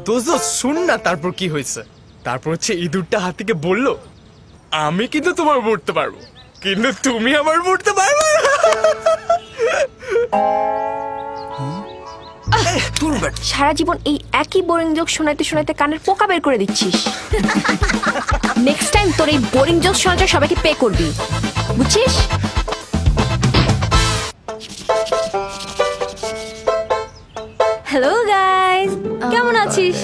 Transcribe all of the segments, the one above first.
দোস্ত শুন না, তারপর কি হয়েছে? তারপর হচ্ছে ইঁদুরটা হাতিকে বলল, আমি কিন্তু তোমার মরতে পারবো, কিন্তু তুমি আমার মরতে পারবে না। সারা জীবন এই একই বোরিং জোক শোনাইতে শোনাইতে কানের পোকা বের করে দিচ্ছিস। নেক্সট টাইম তোর এই বোরিং জোক শোনাতে সবাইকে পে করবি, বুঝছিস? হ্যালো গাইস, কেমন আছিস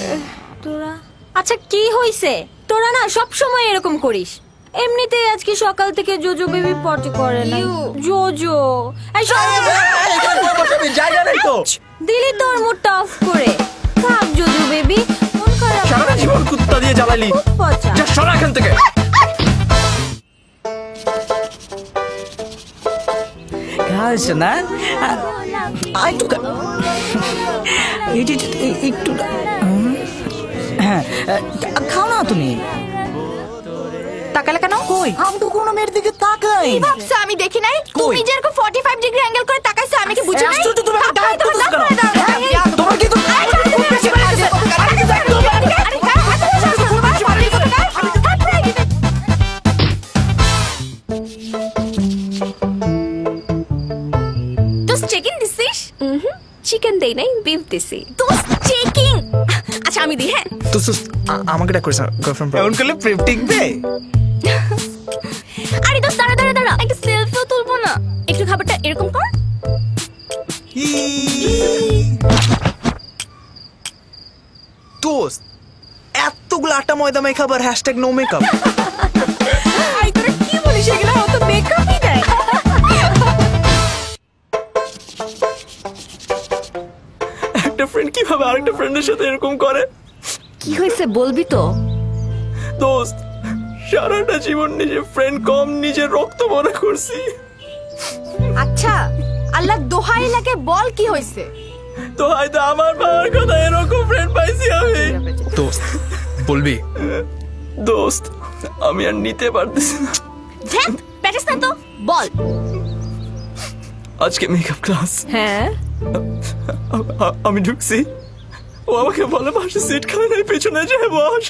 তোরা? আচ্ছা কি হইছে? তোরা না সব সময় এরকম করিস। এমনিতেই আজকে সকাল থেকে জোজো বেবি পটি করে না। জোজো এই জায়গা নেই তো, দিলি তোর মুডটা অফ করে। থাক জোজো বেবি, মন খারাপ। সারা জীবন কুত্তা দিয়ে জ্বালালি, যা সরা এখান থেকে। খাওয়াইছো না? একটু হ্যাঁ, খাও না তুমি। তাকালে কেন? কই আমি তো কোনো মেয়ের দিকে তাকাই। কি ভাবছ আমি দেখি নাই? তুমি যেরকম 45 ডিগ্রি অ্যাঙ্গেল করে তাকাইছো আমি কি বুঝি নাই? তুমি আমার গায়ে তুলছো কেন? তোমার কি তো খুব বেশি করে আছে। দোস্ত চিকেন দিছিস? চিকেন দেই নাই, বিফ দিছি। দোস্ত চিকেন। আচ্ছা আমি দিই। হ্যাঁ দোস্ত আমাকে ডাক করিস গার্লফ্রেন্ড, এমন করলে প্রেম টিকবে। আরে দোস্ত দাঁড়া দাঁড়া দাঁড়া, একটা সেলফিও তুলবো না? একটু খাবারটা এরকম কর। দোস্ত এতগুলো আটা ময়দা মেকআপ আর #নো মেকআপ। আই তোরা কি বলিস এগুলা? ও তো মেকআপই দেয়। একটা ফ্রেন্ড কিভাবে আরেকটা ফ্রেন্ডের সাথে এরকম করে? কি হয়েছে বলবি তো? দোস্ত সারাটা জীবন নিজের ফ্রেন্ড কম, নিজের রক্ত মনে করছি। আচ্ছা আল্লাহ দোহাই লাগে, বল কি হয়েছে? তো হয়তো আমার বাবার কথা এরকম ফ্রেন্ড পাইছি আমি। দোস্ত বলবি? দোস্ত আমি আর নিতে পারতেছি না। ধ্যাত প্যাটিস না তো, বল। আজকে মেকআপ ক্লাস। হ্যাঁ আমি ঢুকছি, ও আমাকে বলে পাশে সিট খালি নাই, পেছনে যায় বস।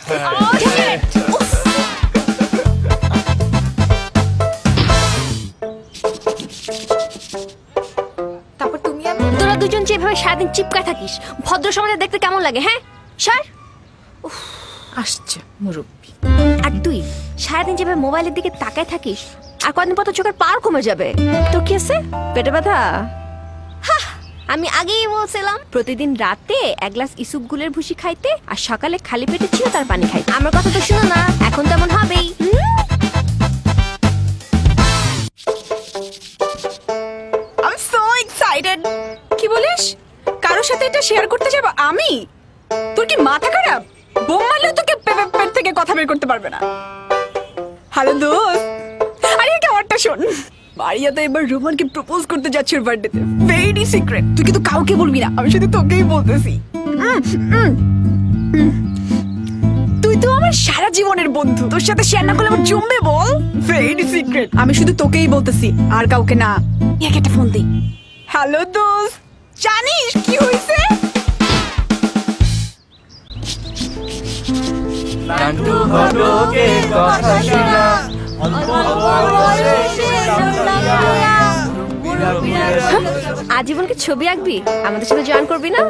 তারপর তুমি আমি তোরা দুজন যেভাবে সারাদিন চিপকা থাকিস, ভদ্র সমাজে দেখতে কেমন লাগে? হ্যাঁ স্যার আসছে মুরব্বি। আর তুই সারাদিন যেভাবে মোবাইলের দিকে তাকায় থাকিস, আর কদিন পর তো চোখের পাওয়ার কমে যাবে। তোর কি আছে, পেটে ব্যথা? আমি আগেই বলছিলাম প্রতিদিন রাতে এক গ্লাস ইসুপ গুলের ভুসি খাইতে, আর সকালে খালি পেটে ছিল তার পানি খাইতে। আমার কথা তো শুনো না, এখন তেমন হবেই। I'm so excited. কি বলিস? কারোর সাথে এটা শেয়ার করতে যাব আমি? তোর কি মাথা খারাপ? বোম মারলেও তোকে পেট থেকে কথা বের করতে পারবে না। হ্যালো দোস্ত, আরে কেমনটা শোন, মারিয়া তো এবার রোমানকে প্রপোজ করতে যাচ্ছে ওর বার্থডেতে। ভেরি সিক্রেট, তুই কিন্তু কাউকে বলবি না, আমি শুধু তোকেই বলতেছি। তুই তো আমার সারা জীবনের বন্ধু, তোর সাথে শেয়ার না করলে আমার জমবে বল? ভেরি সিক্রেট, আমি শুধু তোকেই বলতেছি, আর কাউকে না। একে একটা ফোন দে। হ্যালো দোস্ত, জানিস কি হয়েছে? আজীবনকে ছবি আঁকবি? আমাদের সাথে জয়েন করবি না?